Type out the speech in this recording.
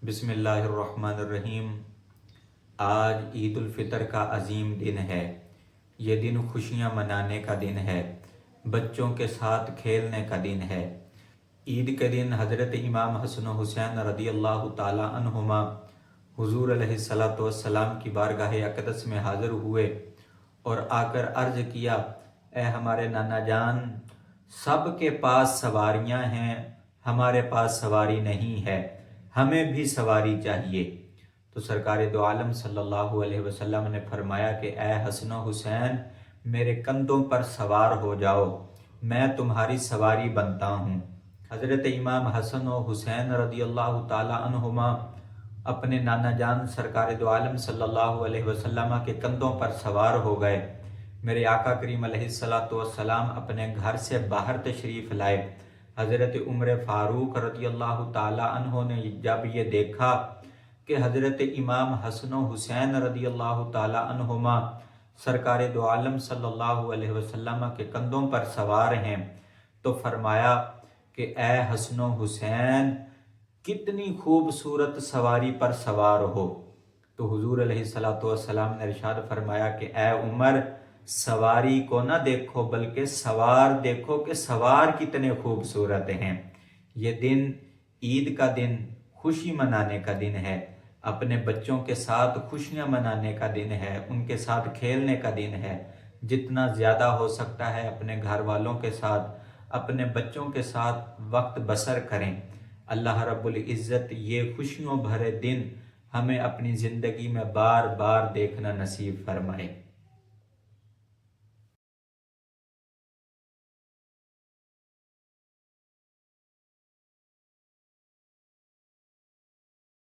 بسم اللہ الرحمن الرحیم۔ آج عید الفطر کا عظیم دن ہے۔ یہ دن خوشیاں منانے کا دن ہے، بچوں کے ساتھ کھیلنے کا دن ہے۔ عید کے دن حضرت امام حسن و حسین رضی اللہ تعالی عنہما حضور علیہ السلام کی بارگاہ اقدس میں حاضر ہوئے اور آ کر عرض کیا، اے ہمارے نانا جان، سب کے پاس سواریاں ہیں، ہمارے پاس سواری نہیں ہے، ہمیں بھی سواری چاہیے۔ تو سرکار دو عالم صلی اللہ علیہ وسلم نے فرمایا کہ اے حسن و حسین، میرے کندھوں پر سوار ہو جاؤ، میں تمہاری سواری بنتا ہوں۔ حضرت امام حسن و حسین رضی اللہ تعالی عنہما اپنے نانا جان سرکار دو عالم صلی اللہ علیہ وسلم کے کندھوں پر سوار ہو گئے۔ میرے آقا کریم علیہ السلام اپنے گھر سے باہر تشریف لائے۔ حضرت عمر فاروق رضی اللہ تعالی عنہ نے جب یہ دیکھا کہ حضرت امام حسن و حسین رضی اللہ تعالی عنہما سرکار دو عالم صلی اللہ علیہ وسلم کے کندھوں پر سوار ہیں، تو فرمایا کہ اے حسن و حسین، کتنی خوبصورت سواری پر سوار ہو۔ تو حضور علیہ السلام نے ارشاد فرمایا کہ اے عمر، سواری کو نہ دیکھو بلکہ سوار دیکھو کہ سوار کتنے خوبصورت ہیں۔ یہ دن عید کا دن خوشی منانے کا دن ہے، اپنے بچوں کے ساتھ خوشیاں منانے کا دن ہے، ان کے ساتھ کھیلنے کا دن ہے۔ جتنا زیادہ ہو سکتا ہے اپنے گھر والوں کے ساتھ، اپنے بچوں کے ساتھ وقت بسر کریں۔ اللہ رب العزت یہ خوشیوں بھرے دن ہمیں اپنی زندگی میں بار بار دیکھنا نصیب فرمائے۔